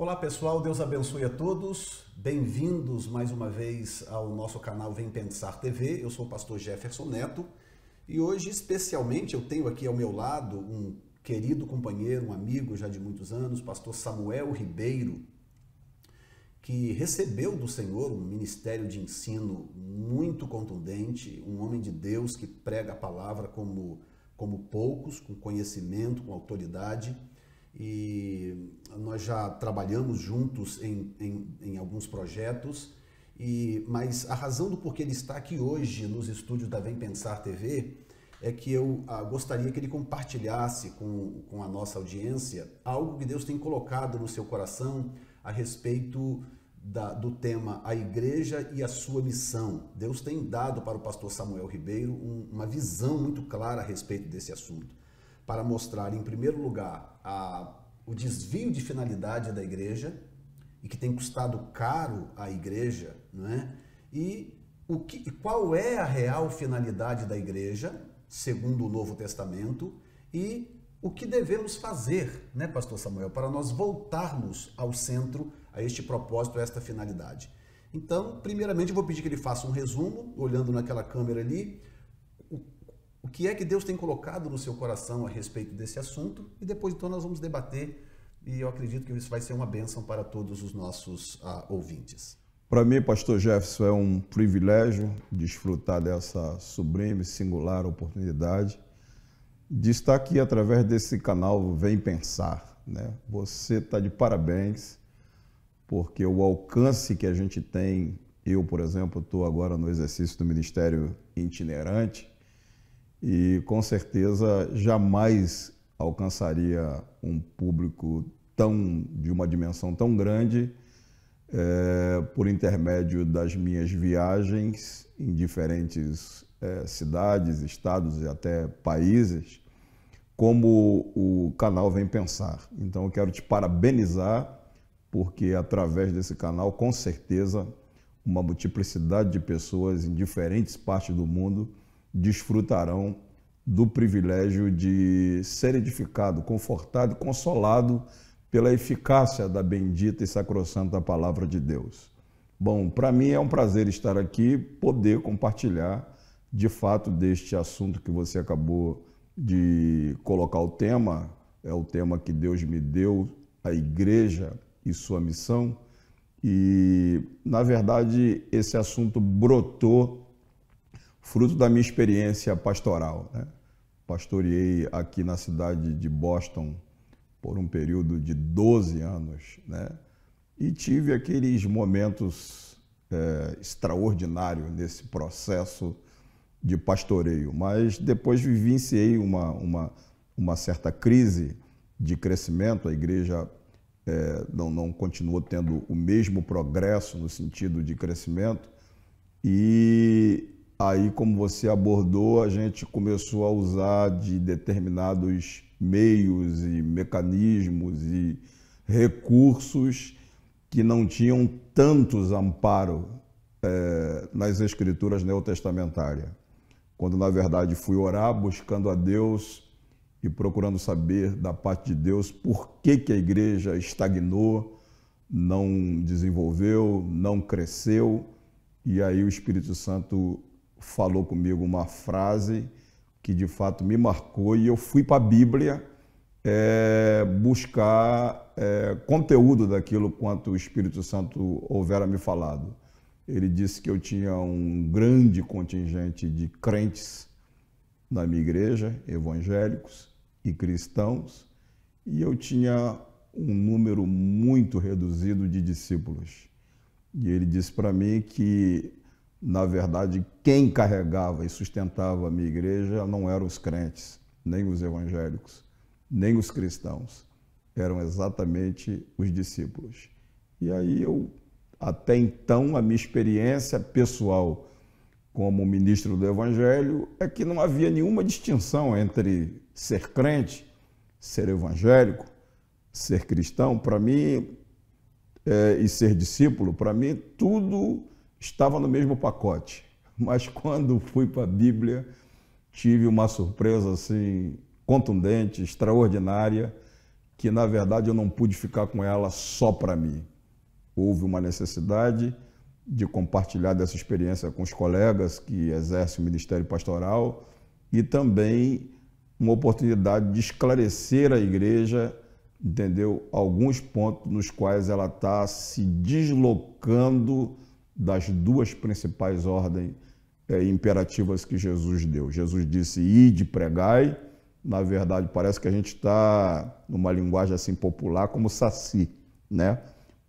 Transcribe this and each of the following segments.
Olá pessoal, Deus abençoe a todos. Bem-vindos mais uma vez ao nosso canal Vem Pensar TV. Eu sou o pastor Jefferson Neto e hoje especialmente eu tenho aqui ao meu lado um querido companheiro, um amigo já de muitos anos, pastor Samuel Ribeiro, que recebeu do Senhor um ministério de ensino muito contundente, um homem de Deus que prega a palavra como poucos, com conhecimento, com autoridade. E nós já trabalhamos juntos em alguns projetos, mas a razão do porquê ele está aqui hoje nos estúdios da Vem Pensar TV é que eu gostaria que ele compartilhasse com a nossa audiência algo que Deus tem colocado no seu coração a respeito do tema A Igreja e a Sua Missão. Deus tem dado para o pastor Samuel Ribeiro uma visão muito clara a respeito desse assunto, para mostrar, em primeiro lugar, o desvio de finalidade da igreja, e que tem custado caro à igreja, não é? E qual é a real finalidade da igreja, segundo o Novo Testamento, e o que devemos fazer, né, pastor Samuel, para nós voltarmos ao centro, a este propósito, a esta finalidade. Então, primeiramente, eu vou pedir que ele faça um resumo, olhando naquela câmera ali, o que é que Deus tem colocado no seu coração a respeito desse assunto, e depois então nós vamos debater, e eu acredito que isso vai ser uma bênção para todos os nossos ouvintes. Para mim, pastor Jefferson, é um privilégio desfrutar dessa sublime, singular oportunidade de estar aqui através desse canal Vem Pensar, né? Você está de parabéns, porque o alcance que a gente tem, eu, por exemplo, estou agora no exercício do ministério itinerante, e com certeza jamais alcançaria um público de uma dimensão tão grande por intermédio das minhas viagens em diferentes cidades, estados e até países, como o canal Vem Pensar. Então eu quero te parabenizar, porque através desse canal, com certeza, uma multiplicidade de pessoas em diferentes partes do mundo desfrutarão do privilégio de ser edificado, confortado e consolado pela eficácia da bendita e sacrossanta palavra de Deus. Bom, para mim é um prazer estar aqui, poder compartilhar de fato deste assunto que você acabou de colocar o tema, é o tema que Deus me deu, a igreja e sua missão, e na verdade esse assunto brotou fruto da minha experiência pastoral, né? Pastoreei aqui na cidade de Boston por um período de 12 anos, né? E tive aqueles momentos extraordinários nesse processo de pastoreio, mas depois vivenciei uma certa crise de crescimento. A igreja não continuou tendo o mesmo progresso no sentido de crescimento, e aí, como você abordou, a gente começou a usar de determinados meios e mecanismos e recursos que não tinham tantos amparo nas escrituras neotestamentárias. Quando, na verdade, fui orar buscando a Deus e procurando saber da parte de Deus por que a igreja estagnou, não desenvolveu, não cresceu, e aí o Espírito Santo falou comigo uma frase que de fato me marcou, e eu fui para a Bíblia buscar conteúdo daquilo quanto o Espírito Santo houvera me falado. Ele disse que eu tinha um grande contingente de crentes na minha igreja, evangélicos e cristãos, e eu tinha um número muito reduzido de discípulos. E ele disse para mim que, na verdade, quem carregava e sustentava a minha igreja não eram os crentes, nem os evangélicos, nem os cristãos. Eram exatamente os discípulos. E aí até então, a minha experiência pessoal como ministro do Evangelho é que não havia nenhuma distinção entre ser crente, ser evangélico, ser cristão. Para mim, e ser discípulo, para mim, tudo estava no mesmo pacote. Mas quando fui para a Bíblia, tive uma surpresa assim contundente, extraordinária, que, na verdade, eu não pude ficar com ela só para mim. Houve uma necessidade de compartilhar dessa experiência com os colegas que exercem o ministério pastoral e também uma oportunidade de esclarecer a igreja, entendeu? Alguns pontos nos quais ela está se deslocando das duas principais ordens imperativas que Jesus deu. Jesus disse, ide, pregai. Na verdade, parece que a gente está, numa linguagem assim popular, como saci, né?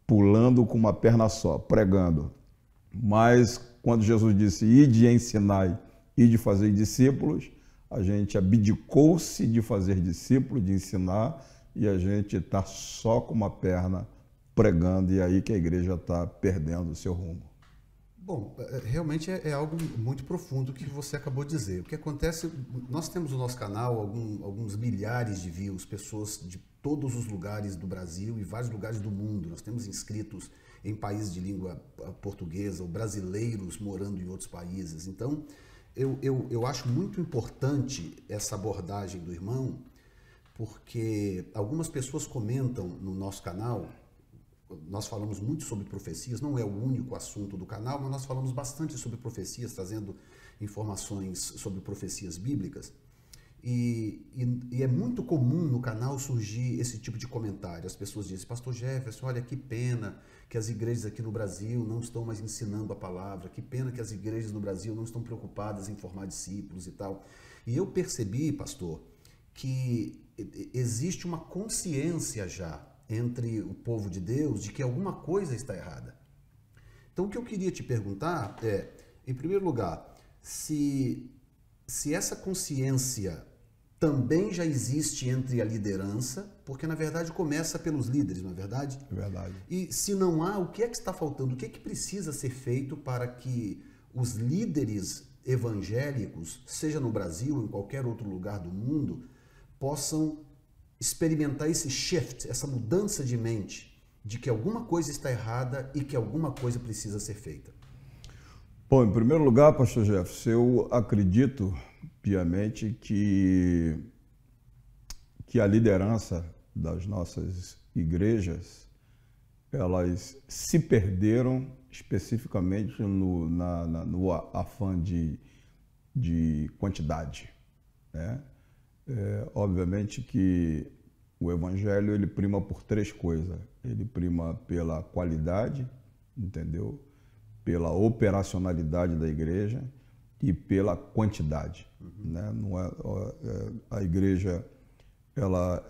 Pulando com uma perna só, pregando. Mas quando Jesus disse, ide e ensinai, ide fazer discípulos, a gente abdicou-se de fazer discípulos, de ensinar, e a gente está só com uma perna pregando, e é aí que a igreja está perdendo o seu rumo. Bom, realmente é algo muito profundo que você acabou de dizer. O que acontece, nós temos no nosso canal alguns milhares de views, pessoas de todos os lugares do Brasil e vários lugares do mundo. Nós temos inscritos em países de língua portuguesa ou brasileiros morando em outros países. Então, eu acho muito importante essa abordagem do irmão, porque algumas pessoas comentam no nosso canal. Nós falamos muito sobre profecias, não é o único assunto do canal, mas nós falamos bastante sobre profecias, trazendo informações sobre profecias bíblicas. E é muito comum no canal surgir esse tipo de comentário. As pessoas dizem, pastor Jefferson, olha que pena que as igrejas aqui no Brasil não estão mais ensinando a palavra, que pena que as igrejas no Brasil não estão preocupadas em formar discípulos e tal. E eu percebi, pastor, que existe uma consciência já entre o povo de Deus de que alguma coisa está errada. Então, o que eu queria te perguntar é, em primeiro lugar, se essa consciência também já existe entre a liderança, porque na verdade começa pelos líderes, não é verdade? É verdade. E se não há, o que é que está faltando? O que é que precisa ser feito para que os líderes evangélicos, seja no Brasil ou em qualquer outro lugar do mundo, possam experimentar esse shift, essa mudança de mente, de que alguma coisa está errada e que alguma coisa precisa ser feita? Bom, em primeiro lugar, pastor Jefferson, eu acredito piamente que a liderança das nossas igrejas, elas se perderam especificamente no afã de quantidade, né? Obviamente que o evangelho ele prima por três coisas. Ele prima pela qualidade, entendeu? Pela operacionalidade da igreja e pela quantidade, né? Não é, a igreja ela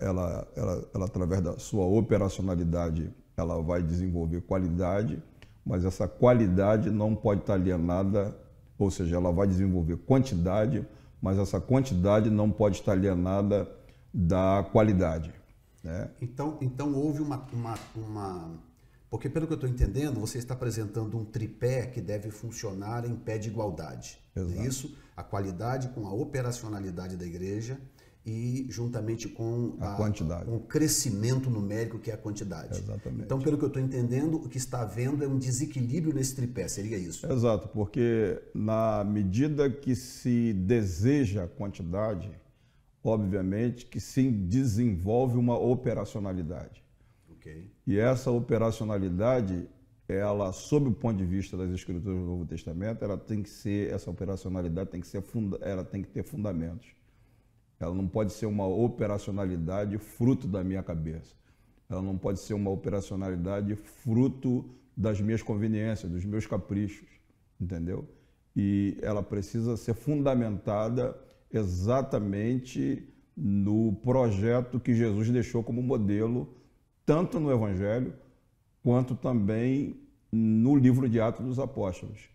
através da sua operacionalidade ela vai desenvolver qualidade, mas essa qualidade não pode estar alienada, ou seja, ela vai desenvolver quantidade, mas essa quantidade não pode estar alienada da qualidade, né? Então houve porque pelo que eu estou entendendo, você está apresentando um tripé que deve funcionar em pé de igualdade. Exato. É isso? A qualidade com a operacionalidade da igreja e juntamente com a quantidade, com o crescimento numérico que é a quantidade. Exatamente. Então, pelo que eu estou entendendo, o que está havendo é um desequilíbrio nesse tripé, seria isso? Exato, porque na medida que se deseja a quantidade, obviamente que se desenvolve uma operacionalidade. Okay. E essa operacionalidade, ela, sob o ponto de vista das Escrituras do Novo Testamento, essa operacionalidade ela tem que ter fundamentos. Ela não pode ser uma operacionalidade fruto da minha cabeça. Ela não pode ser uma operacionalidade fruto das minhas conveniências, dos meus caprichos, entendeu? E ela precisa ser fundamentada exatamente no projeto que Jesus deixou como modelo, tanto no Evangelho, quanto também no livro de Atos dos Apóstolos.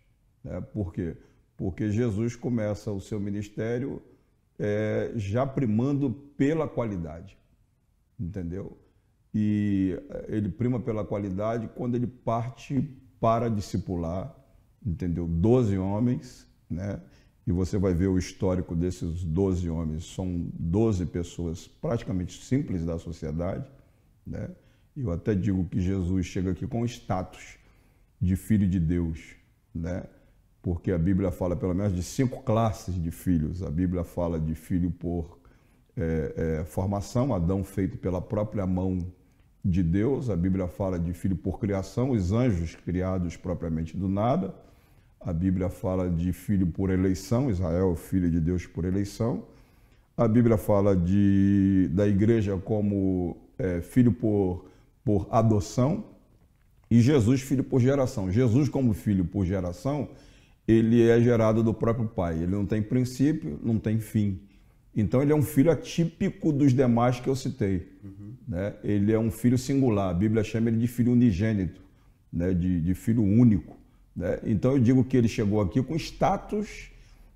Por quê? Porque Jesus começa o seu ministério já primando pela qualidade, entendeu? E ele prima pela qualidade quando ele parte para discipular, entendeu? 12 homens, né? E você vai ver o histórico desses 12 homens, são 12 pessoas praticamente simples da sociedade, né? Eu até digo que Jesus chega aqui com o status de filho de Deus, né? Porque a Bíblia fala pelo menos de 5 classes de filhos. A Bíblia fala de filho por formação, Adão feito pela própria mão de Deus. A Bíblia fala de filho por criação, os anjos criados propriamente do nada. A Bíblia fala de filho por eleição, Israel, filho de Deus por eleição. A Bíblia fala da igreja como filho por adoção e Jesus, filho por geração. Jesus, como filho por geração, ele é gerado do próprio Pai. Ele não tem princípio, não tem fim. Então, ele é um filho atípico dos demais que eu citei. Né? Ele é um filho singular. A Bíblia chama ele de filho unigênito, né? de filho único. Né? Então, eu digo que ele chegou aqui com status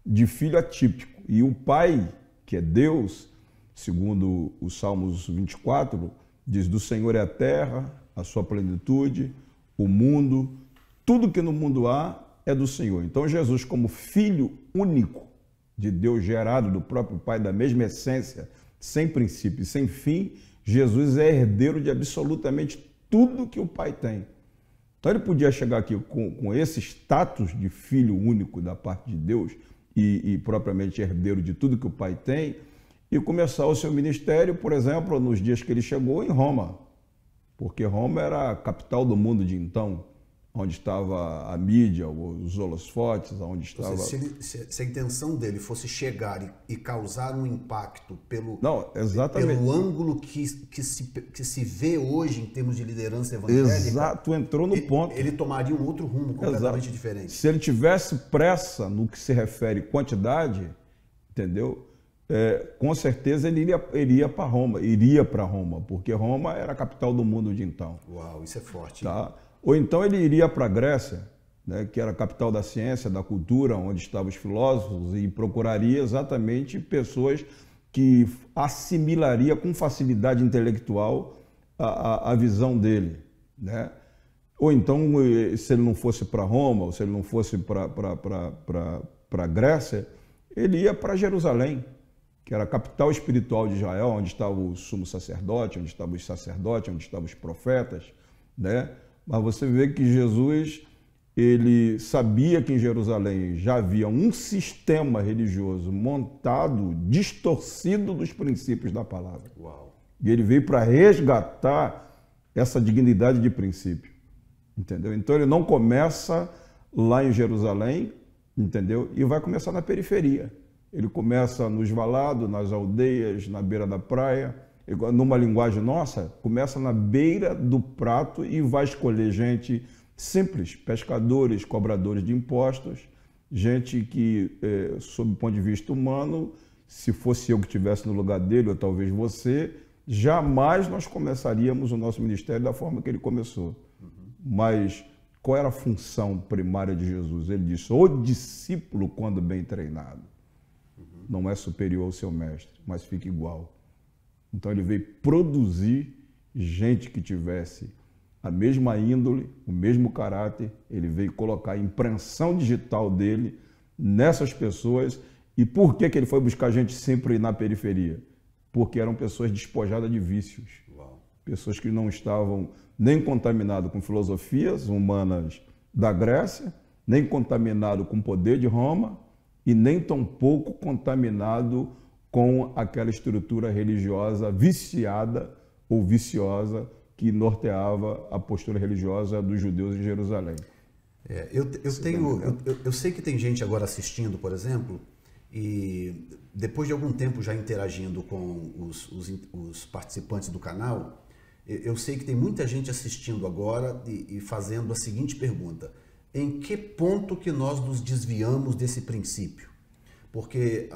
de filho atípico. E o Pai, que é Deus, segundo o Salmos 24, diz: do Senhor é a terra, a sua plenitude, o mundo, tudo que no mundo há é do Senhor. Então, Jesus, como filho único de Deus, gerado do próprio Pai, da mesma essência, sem princípio e sem fim, Jesus é herdeiro de absolutamente tudo que o Pai tem. Então, ele podia chegar aqui com esse status de filho único da parte de Deus e propriamente herdeiro de tudo que o Pai tem e começar o seu ministério, por exemplo, nos dias que ele chegou, em Roma, porque Roma era a capital do mundo de então, onde estava a mídia, os holofotes, onde estava... Se a intenção dele fosse chegar e causar um impacto pelo ângulo que se vê hoje em termos de liderança evangélica... Exato, entrou no ponto. Ele tomaria um outro rumo completamente diferente. Se ele tivesse pressa no que se refere quantidade, entendeu? Com certeza ele iria para Roma, porque Roma era a capital do mundo de então. Uau, isso é forte. Tá? Ou então ele iria para a Grécia, né, que era a capital da ciência, da cultura, onde estavam os filósofos, e procuraria exatamente pessoas que assimilaria com facilidade intelectual a visão dele. Né? Ou então, se ele não fosse para Roma, ou se ele não fosse para a Grécia, ele ia para Jerusalém, que era a capital espiritual de Israel, onde estava o sumo sacerdote, onde estavam os sacerdotes, onde estavam os profetas, né? Mas você vê que Jesus, ele sabia que em Jerusalém já havia um sistema religioso montado, distorcido dos princípios da palavra. Uau. E ele veio para resgatar essa dignidade de princípio, entendeu? Então ele não começa lá em Jerusalém, entendeu? E vai começar na periferia. Ele começa nos valados, nas aldeias, na beira da praia. Numa linguagem nossa, começa na beira do prato e vai escolher gente simples, pescadores, cobradores de impostos, gente que, sob o ponto de vista humano, se fosse eu que estivesse no lugar dele, ou talvez você, jamais nós começaríamos o nosso ministério da forma que ele começou. Mas qual era a função primária de Jesus? Ele disse: o discípulo, quando bem treinado, não é superior ao seu mestre, mas fica igual. Então ele veio produzir gente que tivesse a mesma índole, o mesmo caráter. Ele veio colocar a impressão digital dele nessas pessoas. E por que ele foi buscar gente sempre na periferia? Porque eram pessoas despojadas de vícios. Uau. Pessoas que não estavam nem contaminadas com filosofias humanas da Grécia, nem contaminadas com o poder de Roma e nem tampouco contaminado com aquela estrutura religiosa viciada ou viciosa que norteava a postura religiosa dos judeus em Jerusalém. Eu sei que tem gente agora assistindo, por exemplo, e depois de algum tempo já interagindo com os participantes do canal, eu sei que tem muita gente assistindo agora e fazendo a seguinte pergunta: em que ponto que nós nos desviamos desse princípio? Porque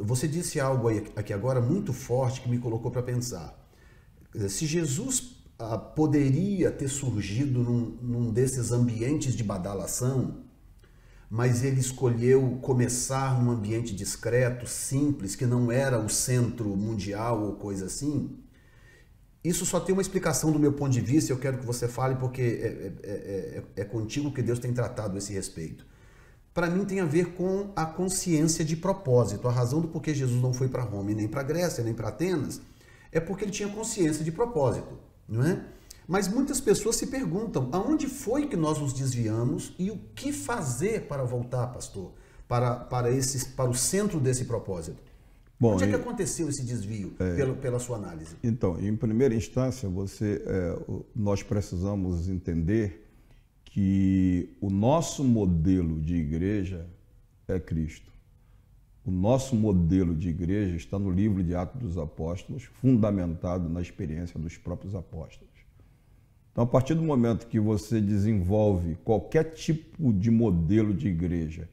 você disse algo aqui agora muito forte que me colocou para pensar. Se Jesus poderia ter surgido num desses ambientes de badalação, mas ele escolheu começar num ambiente discreto, simples, que não era o centro mundial ou coisa assim, isso só tem uma explicação do meu ponto de vista. Eu quero que você fale, porque é contigo que Deus tem tratado esse respeito. Para mim tem a ver com a consciência de propósito. A razão do porquê Jesus não foi para Roma, e nem para Grécia, nem para Atenas, é porque ele tinha consciência de propósito, não é? Mas muitas pessoas se perguntam: aonde foi que nós nos desviamos e o que fazer para voltar, pastor, para o centro desse propósito? Bom, Onde é que aconteceu esse desvio, pela sua análise? Então, em primeira instância, nós precisamos entender que o nosso modelo de igreja é Cristo. O nosso modelo de igreja está no livro de Atos dos Apóstolos, fundamentado na experiência dos próprios apóstolos. Então, a partir do momento que você desenvolve qualquer tipo de modelo de igreja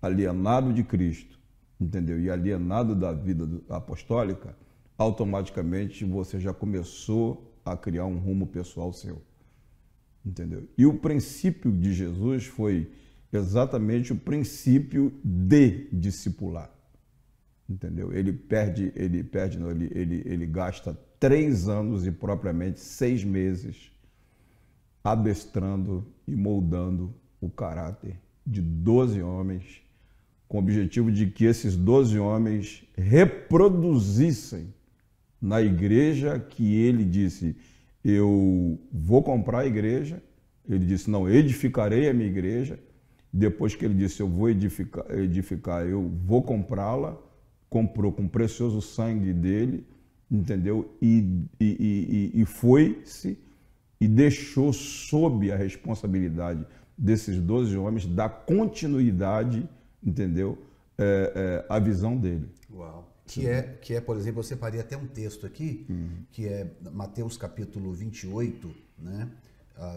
alienado de Cristo, entendeu? E alienado da vida apostólica, automaticamente você já começou a criar um rumo pessoal seu, entendeu? E o princípio de Jesus foi exatamente o princípio de discipular, entendeu? Ele gasta 3 anos e propriamente 6 meses adestrando e moldando o caráter de 12 homens, com o objetivo de que esses 12 homens reproduzissem na igreja que ele disse, eu vou comprar a igreja, ele disse, não, edificarei a minha igreja, depois que ele disse, eu vou edificar, eu vou comprá-la, comprou com o precioso sangue dele, entendeu? E foi-se e deixou sob a responsabilidade desses 12 homens dar continuidade, entendeu? A visão dele. Uau. Que é, por exemplo, eu separei até um texto aqui, que é Mateus capítulo 28, né?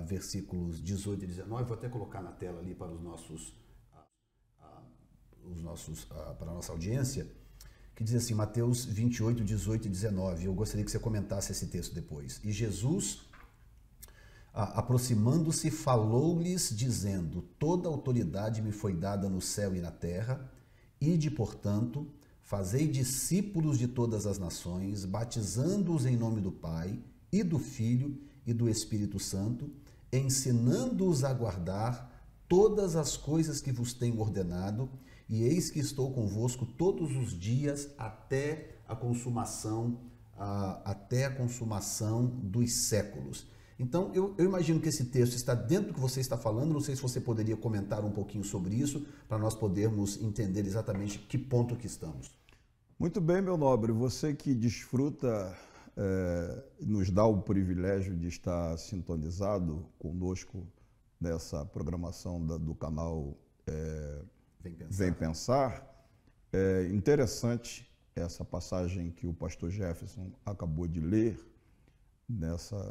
Versículos 18 e 19, vou até colocar na tela ali para para a nossa audiência, que diz assim, Mateus 28, 18 e 19, eu gostaria que você comentasse esse texto depois. E Jesus, aproximando-se, falou-lhes, dizendo, toda autoridade me foi dada no céu e na terra, ide, portanto, fazei discípulos de todas as nações, batizando-os em nome do Pai, e do Filho, e do Espírito Santo, ensinando-os a guardar todas as coisas que vos tenho ordenado, e eis que estou convosco todos os dias até a consumação dos séculos. Então, eu imagino que esse texto está dentro do que você está falando, não sei se você poderia comentar um pouquinho sobre isso, para nós podermos entender exatamente que ponto que estamos. Muito bem, meu nobre, você que desfruta, nos dá o privilégio de estar sintonizado conosco nessa programação do canal Vem Pensar. É interessante essa passagem que o pastor Jefferson acabou de ler,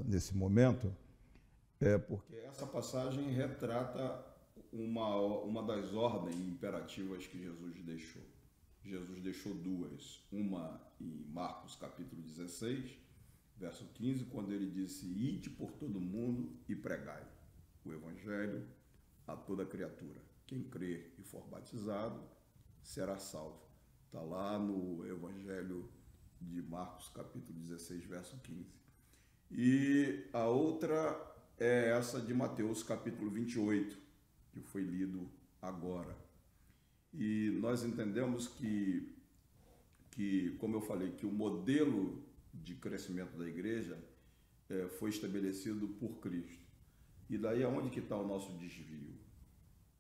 nesse momento, porque essa passagem retrata uma das ordens imperativas que Jesus deixou. Jesus deixou 2, uma em Marcos capítulo 16, verso 15, quando ele disse, ide por todo mundo e pregai o evangelho a toda criatura. Quem crer e for batizado será salvo. Está lá no evangelho de Marcos capítulo 16, verso 15. E a outra é essa de Mateus capítulo 28, que foi lido agora. E nós entendemos que, como eu falei, que o modelo de crescimento da igreja foi estabelecido por Cristo. E daí aonde que está o nosso desvio?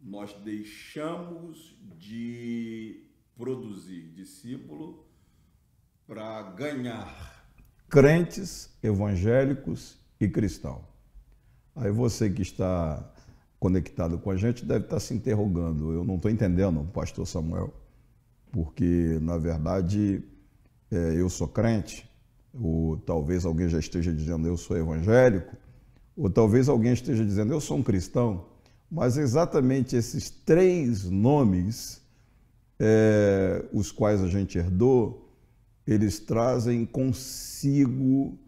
Nós deixamos de produzir discípulo para ganhar crentes, evangélicos e cristãos. Aí você que está conectado com a gente deve estar se interrogando. Eu não estou entendendo, pastor Samuel, porque, na verdade, eu sou crente, ou talvez alguém já esteja dizendo eu sou evangélico, ou talvez alguém esteja dizendo eu sou um cristão, mas exatamente esses 3 nomes, os quais a gente herdou, eles trazem consigo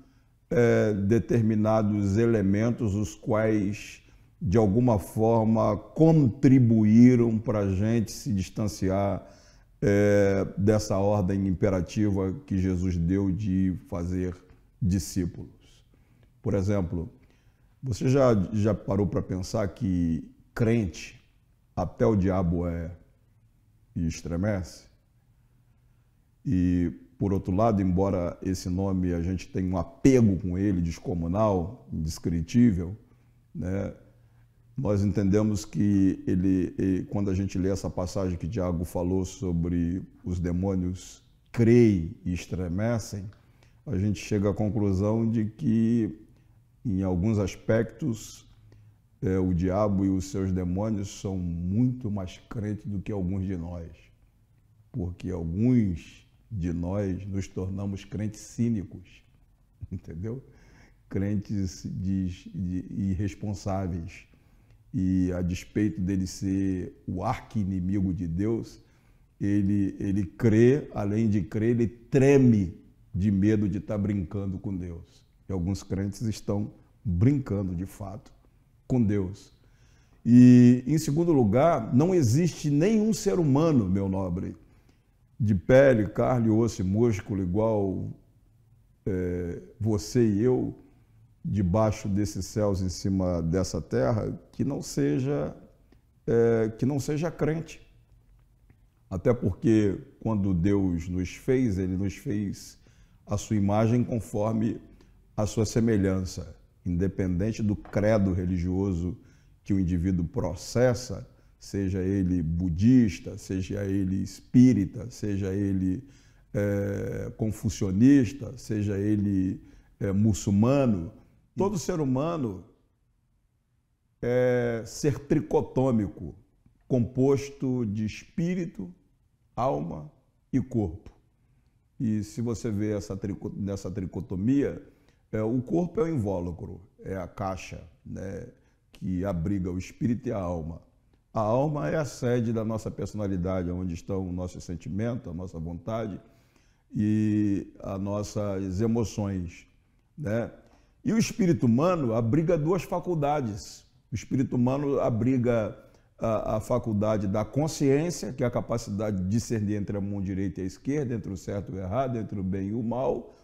determinados elementos, os quais, de alguma forma, contribuíram para a gente se distanciar dessa ordem imperativa que Jesus deu de fazer discípulos. Por exemplo, você já parou para pensar que crente, até o diabo e estremece? E, por outro lado, embora esse nome a gente tenha um apego com ele, descomunal, indescritível, né? Nós entendemos que quando a gente lê essa passagem que Tiago falou sobre os demônios creem e estremecem, a gente chega à conclusão de que, em alguns aspectos, o diabo e os seus demônios são muito mais crentes do que alguns de nós, porque alguns de nós nos tornamos crentes cínicos, entendeu? Crentes irresponsáveis. E a despeito dele ser o arqui-inimigo de Deus, ele crê, além de crer, ele treme de medo de estar brincando com Deus. E alguns crentes estão brincando, de fato, com Deus. E, em segundo lugar, não existe nenhum ser humano, meu nobre, de pele, carne, osso e músculo, igual você e eu, debaixo desses céus, em cima dessa terra, que não seja crente. Até porque, quando Deus nos fez, Ele nos fez a sua imagem conforme a sua semelhança. Independente do credo religioso que o indivíduo processa, seja ele budista, seja ele espírita, seja ele confucionista, seja ele muçulmano, todo ser humano é ser tricotômico, composto de espírito, alma e corpo. E se você vê nessa tricotomia, o corpo é o invólucro, é a caixa, né, que abriga o espírito e a alma. A alma é a sede da nossa personalidade, onde estão o nosso sentimento, a nossa vontade e as nossas emoções, né? E o espírito humano abriga duas faculdades. O espírito humano abriga a faculdade da consciência, que é a capacidade de discernir entre a mão direita e a esquerda, entre o certo e o errado, entre o bem e o mal,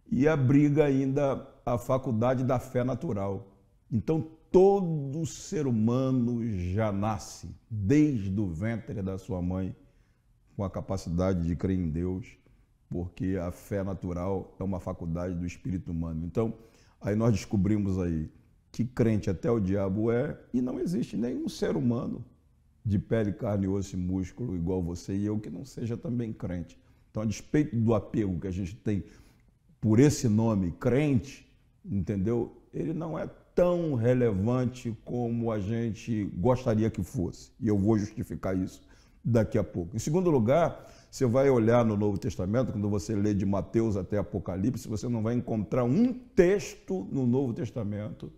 e abriga ainda a faculdade da fé natural. Então, todo ser humano já nasce, desde o ventre da sua mãe, com a capacidade de crer em Deus, porque a fé natural é uma faculdade do espírito humano. Então, aí nós descobrimos aí que crente até o diabo é, e não existe nenhum ser humano de pele, carne, osso e músculo, igual você e eu, que não seja também crente. Então, a despeito do apego que a gente tem por esse nome, crente, entendeu? Ele não é tão relevante como a gente gostaria que fosse. E eu vou justificar isso daqui a pouco. Em segundo lugar, você vai olhar no Novo Testamento, quando você lê de Mateus até Apocalipse, você não vai encontrar um texto no Novo Testamento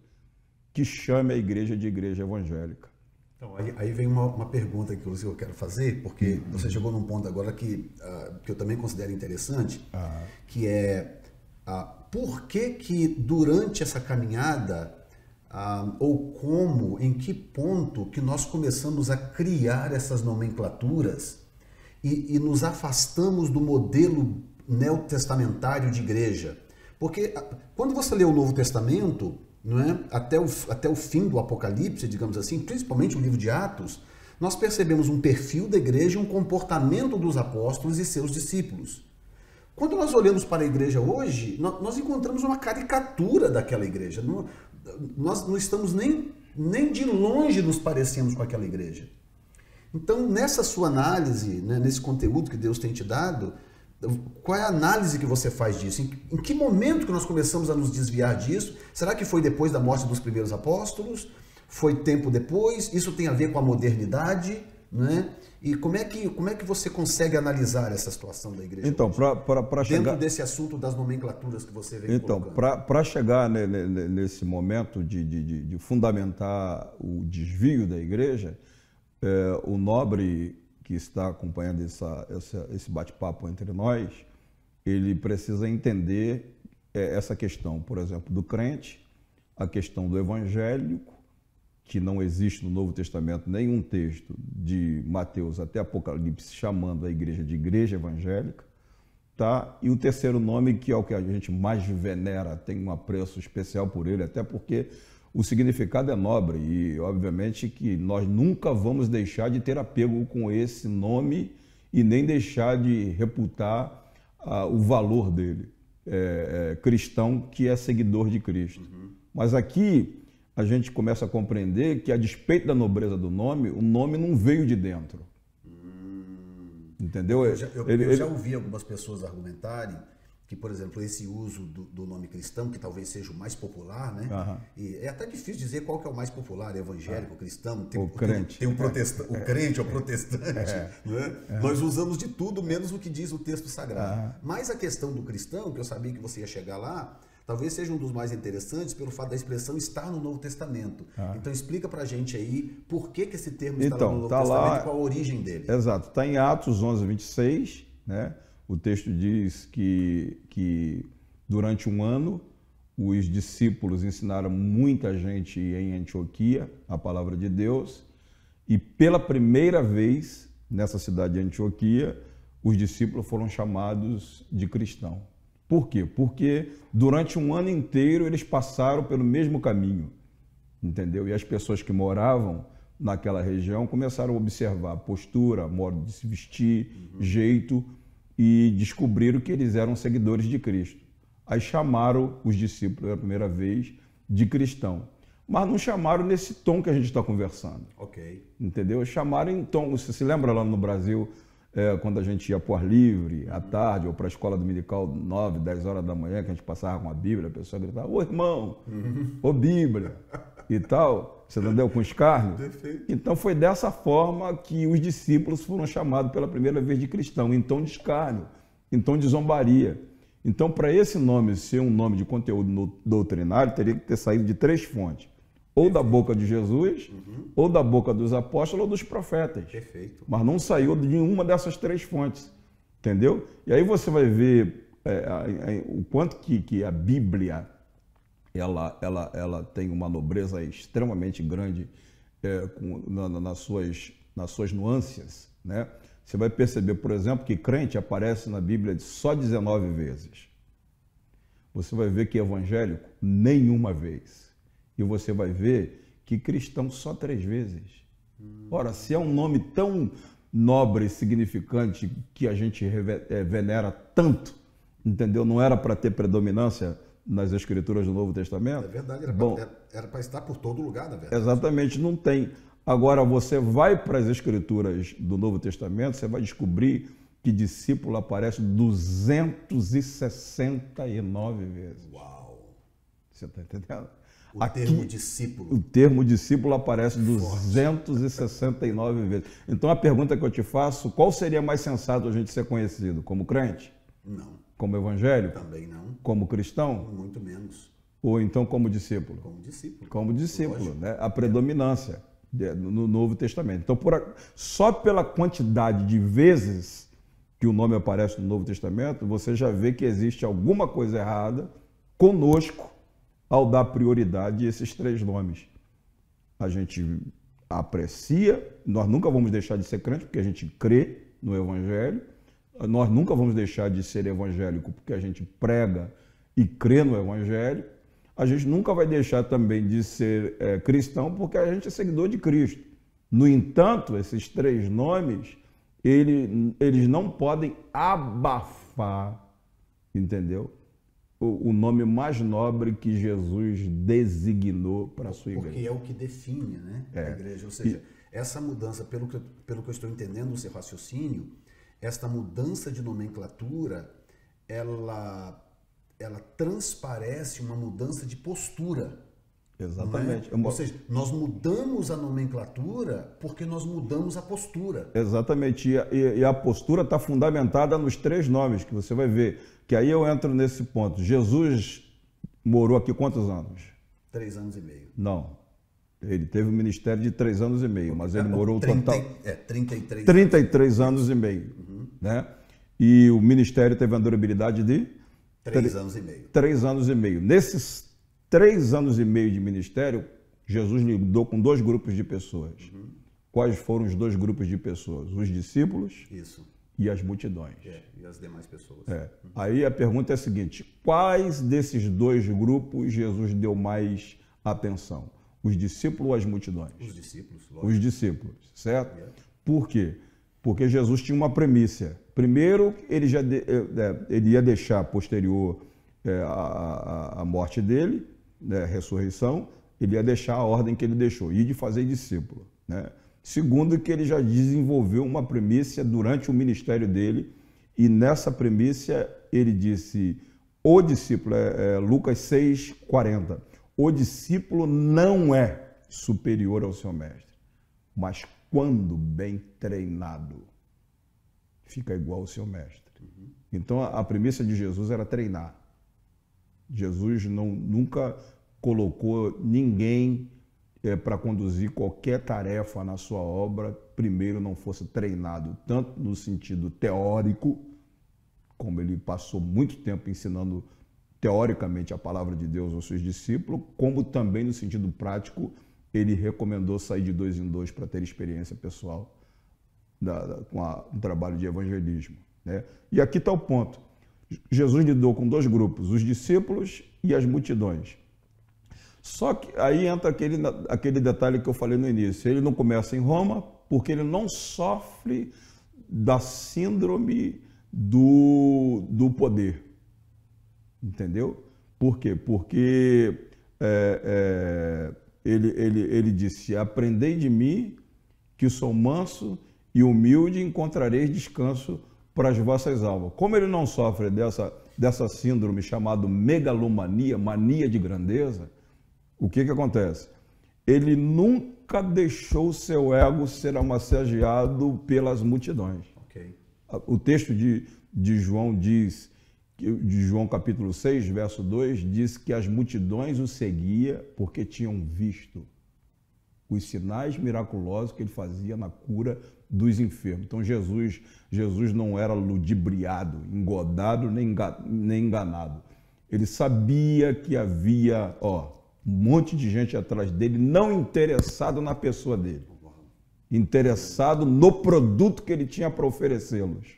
que chame a igreja de igreja evangélica. Então, aí vem uma pergunta que eu quero fazer, porque você chegou num ponto agora que eu também considero interessante, que é por que durante essa caminhada, ou como, em que ponto que nós começamos a criar essas nomenclaturas e nos afastamos do modelo neotestamentário de igreja. Porque quando você lê o Novo Testamento, não é? Até o fim do Apocalipse, digamos assim, principalmente o livro de Atos, nós percebemos um perfil da igreja e um comportamento dos apóstolos e seus discípulos. Quando nós olhamos para a igreja hoje, nós encontramos uma caricatura daquela igreja. Nós não estamos nem de longe nos parecemos com aquela igreja. Então, nessa sua análise, né, nesse conteúdo que Deus tem te dado, qual é a análise que você faz disso? Em que momento que nós começamos a nos desviar disso? Será que foi depois da morte dos primeiros apóstolos? Foi tempo depois? Isso tem a ver com a modernidade? Né? E como é que você consegue analisar essa situação da igreja? Então, para chegar... Dentro desse assunto das nomenclaturas que você vem colocando. Então, para chegar nesse momento de fundamentar o desvio da igreja, o nobre que está acompanhando esse bate-papo entre nós, ele precisa entender essa questão, por exemplo, do crente, a questão do evangélico, que não existe no Novo Testamento nenhum texto de Mateus até Apocalipse chamando a igreja de igreja evangélica, tá? E o terceiro nome, que é o que a gente mais venera, tem um apreço especial por ele, até porque o significado é nobre e, obviamente, que nós nunca vamos deixar de ter apego com esse nome e nem deixar de reputar o valor dele, cristão que é seguidor de Cristo. Uhum. Mas aqui a gente começa a compreender que, a despeito da nobreza do nome, o nome não veio de dentro. Entendeu? Eu já ouvi algumas pessoas argumentarem que, por exemplo, esse uso do nome cristão, que talvez seja o mais popular, né? E é até difícil dizer qual que é o mais popular, evangélico, cristão, o crente. Tem o protestante, o crente ou protestante, né? Nós usamos de tudo menos o que diz o texto sagrado. Mas a questão do cristão, que eu sabia que você ia chegar lá, talvez seja um dos mais interessantes pelo fato da expressão estar no Novo Testamento. Então explica pra gente aí por que esse termo está lá no Novo Testamento e qual a origem dele. Exato, está em Atos 11, 26, né? O texto diz que durante um ano os discípulos ensinaram muita gente em Antioquia a palavra de Deus, e pela primeira vez nessa cidade de Antioquia os discípulos foram chamados de cristão. Por quê? Porque durante um ano inteiro eles passaram pelo mesmo caminho, entendeu? E as pessoas que moravam naquela região começaram a observar a postura, modo de se vestir, jeito, e descobriram que eles eram seguidores de Cristo. Aí chamaram os discípulos pela primeira vez de cristão. Mas não chamaram nesse tom que a gente está conversando. Ok. Entendeu? Chamaram em tom... Você se lembra lá no Brasil, quando a gente ia para o ar livre, à tarde, ou para a escola dominical, 9, 10 horas da manhã, que a gente passava com a Bíblia, a pessoa gritava, ô irmão, ô Bíblia, e tal, você entendeu? Com escárnio. Perfeito. Então foi dessa forma que os discípulos foram chamados pela primeira vez de cristão, em tom de escárnio, em tom de zombaria. Então, para esse nome ser um nome de conteúdo doutrinário, teria que ter saído de 3 fontes. Ou da boca de Jesus, ou da boca dos apóstolos, ou dos profetas. Perfeito. Mas não saiu de nenhuma dessas 3 fontes, entendeu? E aí você vai ver o quanto que a Bíblia ela tem uma nobreza extremamente grande nas suas nuances, né? Você vai perceber, por exemplo, que crente aparece na Bíblia só 19 vezes. Você vai ver que evangélico, nenhuma vez. E você vai ver que cristão só 3 vezes. Ora, se é um nome tão nobre e significante que a gente venera tanto, entendeu? Não era para ter predominância nas escrituras do Novo Testamento? É verdade, era para estar por todo lugar, na verdade. Exatamente, não tem. Agora, você vai para as escrituras do Novo Testamento, você vai descobrir que discípulo aparece 269 vezes. Uau! Você está entendendo? Termo discípulo. O termo discípulo aparece 269 vezes. Então, a pergunta que eu te faço, qual seria mais sensato a gente ser conhecido? Como crente? Não. Como evangélico? Também não. Como cristão? Muito menos. Ou então como discípulo? Como discípulo. Como discípulo, né? A predominância no Novo Testamento. Então, só pela quantidade de vezes que o nome aparece no Novo Testamento, você já vê que existe alguma coisa errada conosco ao dar prioridade a esses 3 nomes. A gente aprecia, nós nunca vamos deixar de ser crente porque a gente crê no Evangelho, nós nunca vamos deixar de ser evangélico porque a gente prega e crê no Evangelho, a gente nunca vai deixar também de ser cristão porque a gente é seguidor de Cristo. No entanto, esses 3 nomes, eles não podem abafar, entendeu? O nome mais nobre que Jesus designou para a sua igreja. Porque é o que define, né, a igreja. Ou seja, essa mudança, pelo que eu estou entendendo no seu raciocínio, esta mudança de nomenclatura, ela transparece uma mudança de postura. Exatamente. Ou seja, nós mudamos a nomenclatura porque nós mudamos a postura. Exatamente. E a postura está fundamentada nos 3 nomes que você vai ver. Que aí eu entro nesse ponto. Jesus morou aqui quantos anos? 3 anos e meio. Não. Ele teve um ministério de 3 anos e meio, mas ele morou 33. 33 anos e meio. Né? E o ministério teve uma durabilidade de 3 anos e meio. 3 anos e meio. Nesses 3 anos e meio de ministério, Jesus lidou com 2 grupos de pessoas. Quais foram os 2 grupos de pessoas? Os discípulos e as multidões. E as demais pessoas. Aí a pergunta é a seguinte: quais desses 2 grupos Jesus deu mais atenção? Os discípulos ou as multidões? Os discípulos, lógico. Os discípulos, certo? Por quê? Porque Jesus tinha uma premissa. Primeiro, ele ia deixar posterior à morte dele, né, a ressurreição, ele ia deixar a ordem que ele deixou, e de fazer discípulo. Né? Segundo, que ele já desenvolveu uma premissa durante o ministério dele, e nessa premissa ele disse, o discípulo, Lucas 6:40, o discípulo não é superior ao seu mestre, mas quando bem treinado, fica igual ao seu mestre. Então a premissa de Jesus era treinar. Jesus nunca colocou ninguém para conduzir qualquer tarefa na sua obra, primeiro não fosse treinado, tanto no sentido teórico, como ele passou muito tempo ensinando teoricamente a palavra de Deus aos seus discípulos, como também no sentido prático, ele recomendou sair de 2 em 2 para ter experiência pessoal com um trabalho de evangelismo, né? E aqui está o ponto. Jesus lidou com 2 grupos, os discípulos e as multidões. Só que aí entra aquele detalhe que eu falei no início. Ele não começa em Roma porque ele não sofre da síndrome do poder. Entendeu? Por quê? Porque ele disse, aprendei de mim que sou manso e humilde, encontrareis descanso para as vossas almas. Como ele não sofre dessa síndrome chamada megalomania, mania de grandeza, o que acontece? Ele nunca deixou o seu ego ser amassageado pelas multidões. Okay. O texto de João diz, de João capítulo 6, verso 2, diz que as multidões o seguiam porque tinham visto os sinais miraculosos que ele fazia na cura dos enfermos. Então Jesus não era ludibriado, engodado, nem enganado. Ele sabia que havia um monte de gente atrás dele, não interessado na pessoa dele, interessado no produto que ele tinha para oferecê-los.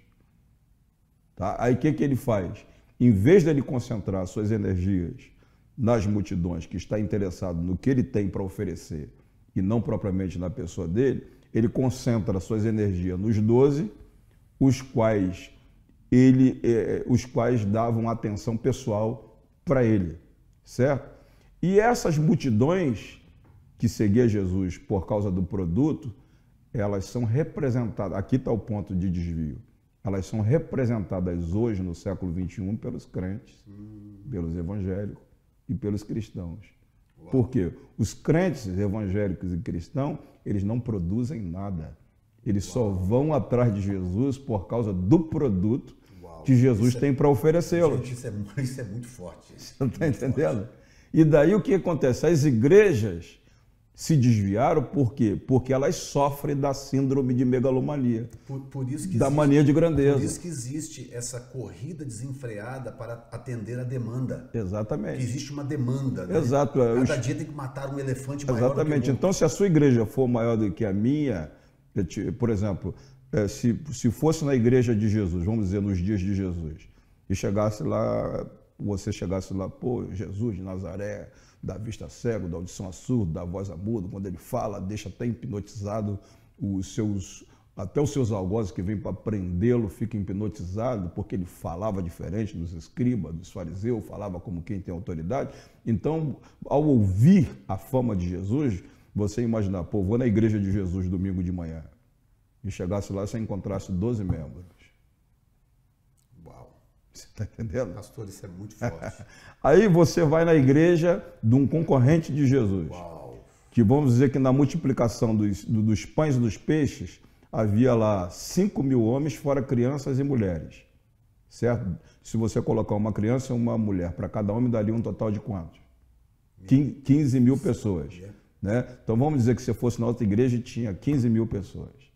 Tá? Aí o que ele faz? Em vez de ele concentrar suas energias nas multidões, que está interessado no que ele tem para oferecer, e não propriamente na pessoa dele, ele concentra suas energias nos 12, os quais davam atenção pessoal para ele, certo? E essas multidões que seguiam Jesus por causa do produto, elas são representadas, aqui está o ponto de desvio, elas são representadas hoje no século XXI pelos crentes, pelos evangélicos e pelos cristãos. Uau. Por quê? Os crentes evangélicos e cristãos, eles não produzem nada. Eles só vão atrás de Jesus por causa do produto que Jesus tem para oferecê-los. Isso é muito forte. Você está entendendo? Forte. E daí o que acontece? As igrejas se desviaram, por quê? Porque elas sofrem da síndrome de megalomania, por isso que da mania de grandeza. Por isso que existe essa corrida desenfreada para atender a demanda. Exatamente. Que existe uma demanda, né? Exato. Cada dia tem que matar um elefante maior. Exatamente. Do que o outro. Então, se a sua igreja for maior do que a minha, por exemplo, se fosse na igreja de Jesus, vamos dizer, nos dias de Jesus, e chegasse lá, você chegasse lá, pô, Jesus de Nazaré, da vista cego, da audição surda, da voz aguda, quando ele fala, deixa até hipnotizado até os seus algozes que vêm para prendê-lo, ficam hipnotizados, porque ele falava diferente dos escribas, dos fariseus, falava como quem tem autoridade. Então, ao ouvir a fama de Jesus, você imaginar, pô, vou na igreja de Jesus domingo de manhã, e chegasse lá e você encontrasse 12 membros. Você está entendendo? Pastor, isso é muito forte. Aí você vai na igreja de um concorrente de Jesus. Uau. Que vamos dizer que na multiplicação dos pães e dos peixes, havia lá 5.000 homens, fora crianças e mulheres. Certo? Se você colocar uma criança e uma mulher para cada homem, daria um total de quantos? 15.000 pessoas. Né? Então vamos dizer que se fosse na outra igreja, tinha 15.000 pessoas.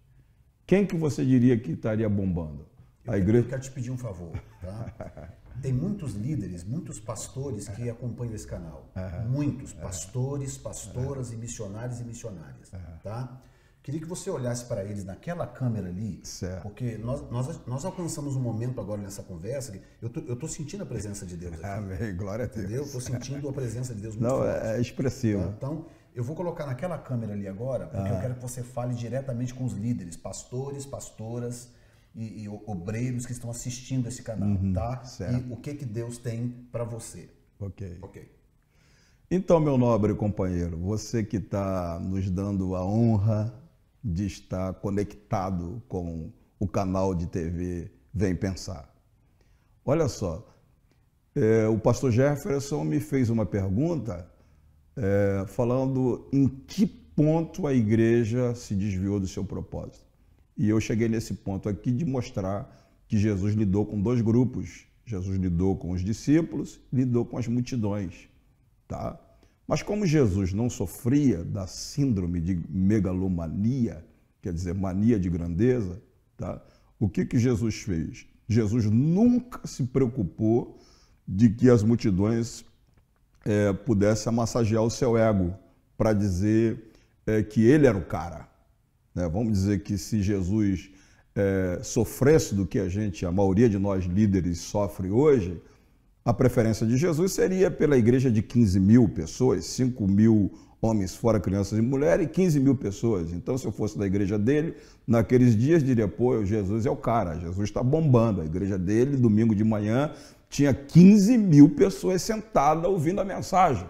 Quem que você diria que estaria bombando? Eu quero te pedir um favor, tá? Tem muitos líderes, muitos pastores que acompanham esse canal. Muitos pastores, pastoras e missionários e missionárias, tá? Queria que você olhasse para eles naquela câmera ali, certo. Porque nós alcançamos um momento agora nessa conversa que eu tô sentindo a presença de Deus aqui. Amém, glória a Deus. Entendeu? Estou sentindo a presença de Deus muito forte. Não, é expressivo. Tá? Então, eu vou colocar naquela câmera ali agora, porque eu quero que você fale diretamente com os líderes, pastores, pastoras e obreiros que estão assistindo esse canal, tá? Certo. E o que Deus tem para você. Ok. Então, meu nobre companheiro, você que está nos dando a honra de estar conectado com o canal de TV Vem Pensar. Olha só, o pastor Jefferson me fez uma pergunta falando em que ponto a igreja se desviou do seu propósito. E eu cheguei nesse ponto aqui de mostrar que Jesus lidou com dois grupos. Jesus lidou com os discípulos, lidou com as multidões, tá? Mas como Jesus não sofria da síndrome de megalomania, quer dizer, mania de grandeza, tá? O que Jesus fez? Jesus nunca se preocupou de que as multidões pudessem massagear o seu ego para dizer que ele era o cara. Né? Vamos dizer que se Jesus sofresse do que a maioria de nós líderes sofre hoje, a preferência de Jesus seria pela igreja de 15 mil pessoas, 5 mil homens fora crianças e mulheres e 15 mil pessoas. Então, se eu fosse da igreja dele, naqueles dias diria, pô, Jesus é o cara, Jesus está bombando. A igreja dele, domingo de manhã, tinha 15 mil pessoas sentadas ouvindo a mensagem.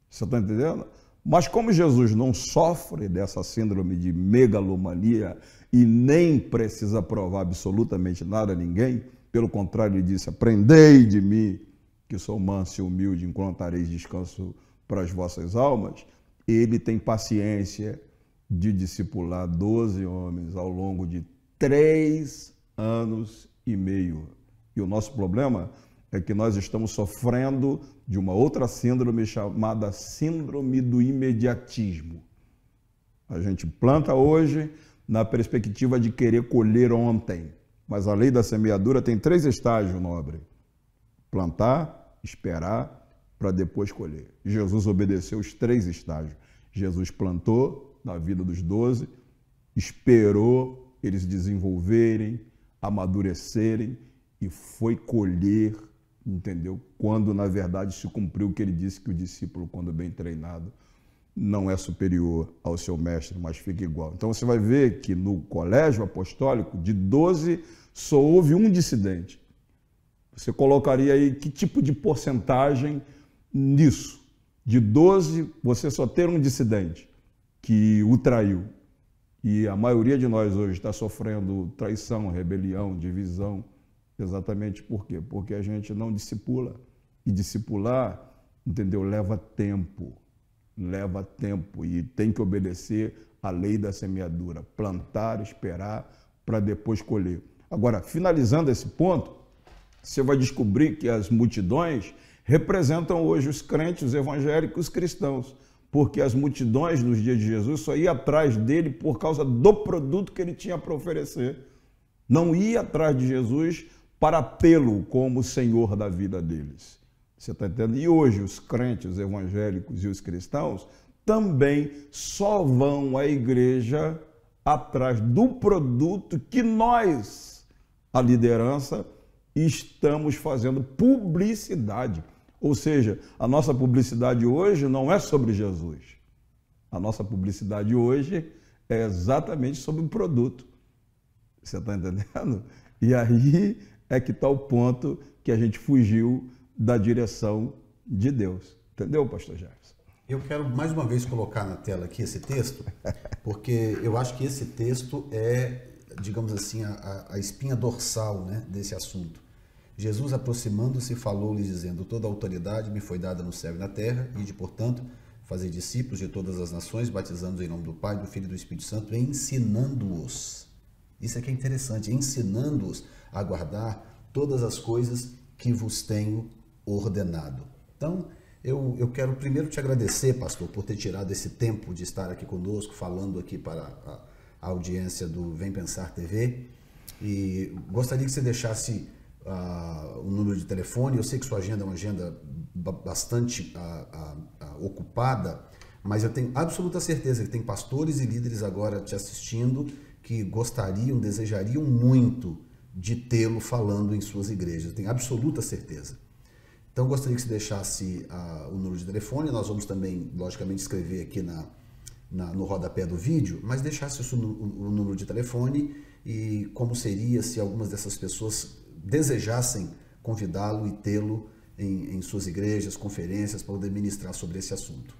Você está entendendo? Mas como Jesus não sofre dessa síndrome de megalomania e nem precisa provar absolutamente nada a ninguém, pelo contrário, ele disse, aprendei de mim, que sou manso e humilde, encontrareis descanso para as vossas almas. Ele tem paciência de discipular 12 homens ao longo de 3 anos e meio. E o nosso problema é que nós estamos sofrendo de uma outra síndrome chamada síndrome do imediatismo. A gente planta hoje na perspectiva de querer colher ontem. Mas a lei da semeadura tem 3 estágios, nobre. Plantar, esperar, para depois colher. Jesus obedeceu os 3 estágios. Jesus plantou na vida dos 12, esperou eles desenvolverem, amadurecerem e foi colher, entendeu? Quando, na verdade, se cumpriu o que ele disse, que o discípulo, quando bem treinado, não é superior ao seu mestre, mas fica igual. Então você vai ver que no colégio apostólico, de 12, só houve um dissidente. Você colocaria aí que tipo de porcentagem nisso? De 12, você só ter um dissidente que o traiu. E a maioria de nós hoje está sofrendo traição, rebelião, divisão. Exatamente por quê? Porque a gente não discipula. E discipular, entendeu? Leva tempo e tem que obedecer à lei da semeadura, plantar, esperar para depois colher. Agora, finalizando esse ponto, você vai descobrir que as multidões representam hoje os crentes, os evangélicos cristãos, porque as multidões nos dias de Jesus só iam atrás dele por causa do produto que ele tinha para oferecer. Não ia atrás de Jesus para tê-lo como Senhor da vida deles. Você está entendendo? E hoje os crentes, os evangélicos e os cristãos também só vão à igreja atrás do produto que nós, a liderança, estamos fazendo publicidade. Ou seja, a nossa publicidade hoje não é sobre Jesus. A nossa publicidade hoje é exatamente sobre o produto. Você está entendendo? E aí é que está o ponto que a gente fugiu da direção de Deus. Entendeu, pastor Jefferson? Eu quero mais uma vez colocar na tela aqui esse texto, porque eu acho que esse texto é, digamos assim, a espinha dorsal, né, desse assunto. Jesus, aproximando-se, falou-lhes, dizendo, toda a autoridade me foi dada no céu e na terra, e de, portanto, fazer discípulos de todas as nações, batizando-os em nome do Pai, do Filho e do Espírito Santo, e ensinando-os. Isso aqui é interessante, ensinando-os a guardar todas as coisas que vos tenho ordenado. Então, eu quero primeiro te agradecer, pastor, por ter tirado esse tempo de estar aqui conosco, falando aqui para a audiência do Vem Pensar TV, e gostaria que você deixasse o número de telefone. Eu sei que sua agenda é uma agenda bastante ocupada, mas eu tenho absoluta certeza que tem pastores e líderes agora te assistindo que gostariam, desejariam muito de tê-lo falando em suas igrejas. Eu tenho absoluta certeza. Então, gostaria que você deixasse o número de telefone. Nós vamos também, logicamente, escrever aqui no rodapé do vídeo, mas deixasse o número de telefone e como seria se algumas dessas pessoas desejassem convidá-lo e tê-lo em suas igrejas, conferências, para poder ministrar sobre esse assunto.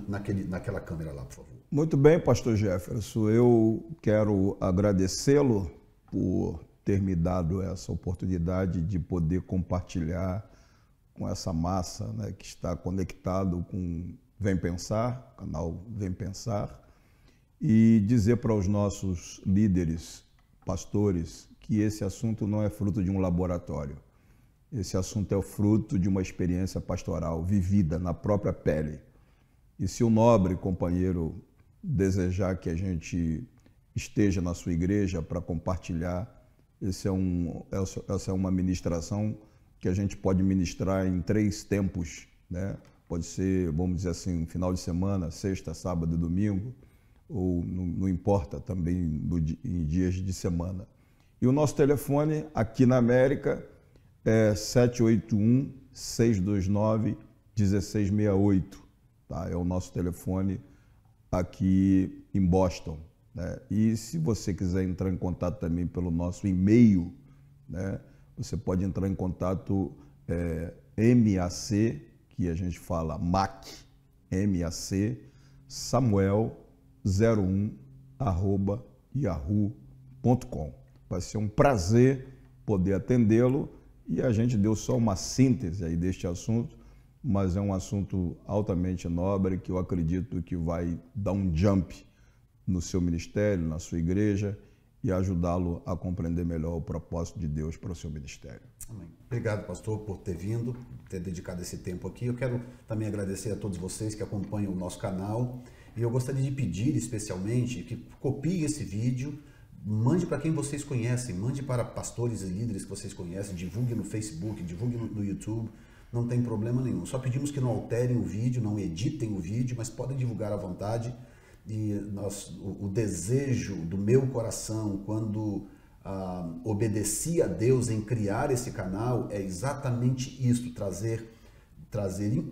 naquela câmera lá, por favor. Muito bem, pastor Jefferson. Eu quero agradecê-lo por ter me dado essa oportunidade de poder compartilhar com essa massa, né, que está conectado com Vem Pensar, canal Vem Pensar, e dizer para os nossos líderes, pastores, que esse assunto não é fruto de um laboratório. Esse assunto é o fruto de uma experiência pastoral vivida na própria pele. E se o nobre companheiro desejar que a gente esteja na sua igreja para compartilhar, essa é uma ministração que a gente pode ministrar em 3 tempos, né? Pode ser, vamos dizer assim, final de semana, sexta, sábado e domingo, ou não importa também em dias de semana. E o nosso telefone aqui na América é 781-629-1668, tá? É o nosso telefone aqui em Boston, né? E se você quiser entrar em contato também pelo nosso e-mail, né? Você pode entrar em contato MAC, que a gente fala MAC, samuel01@yahoo.com. Vai ser um prazer poder atendê-lo e a gente deu só uma síntese aí deste assunto, mas é um assunto altamente nobre que eu acredito que vai dar um jump no seu ministério, na sua igreja e ajudá-lo a compreender melhor o propósito de Deus para o seu ministério. Amém. Obrigado, pastor, por ter vindo, ter dedicado esse tempo aqui. Eu quero também agradecer a todos vocês que acompanham o nosso canal e eu gostaria de pedir especialmente que copiem esse vídeo, mande para quem vocês conhecem, mande para pastores e líderes que vocês conhecem, divulgue no Facebook, divulgue no YouTube, não tem problema nenhum. Só pedimos que não alterem o vídeo, não editem o vídeo, mas podem divulgar à vontade. E o desejo do meu coração, quando obedeci a Deus em criar esse canal, é exatamente isso, trazer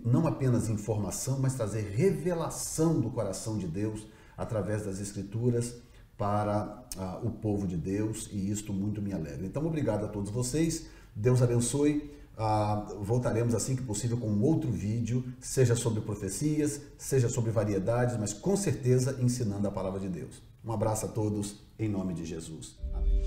não apenas informação, mas trazer revelação do coração de Deus através das Escrituras para o povo de Deus, e isto muito me alegra. Então, obrigado a todos vocês, Deus abençoe. Voltaremos assim que possível com um outro vídeo, seja sobre profecias, seja sobre variedades, mas com certeza ensinando a palavra de Deus. Um abraço a todos, em nome de Jesus. Amém.